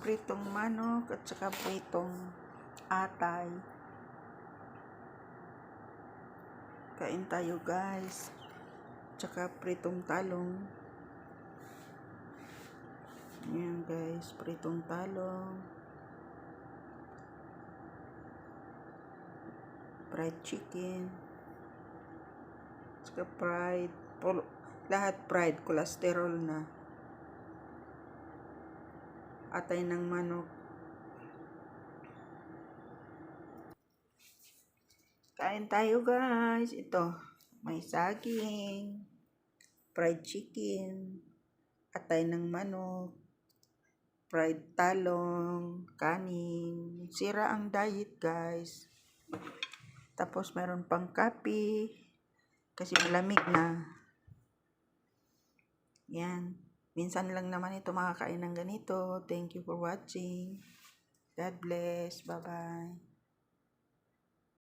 pritong manok at saka pritong atay. Kain tayo guys. Tsaka pritong talong. Ayan guys, pritong talong. Fried chicken. Tsaka fried. Lahat fried. Cholesterol na. Atay ng manok. Kain tayo guys. Ito. May saging. Fried chicken. Atay ng manok. Fried talong. Kanin. Sira ang diet guys. Tapos meron pang kape. Kasi malamig na. Yan. Minsan lang naman ito makakain ng ganito. Thank you for watching. God bless. Bye-bye.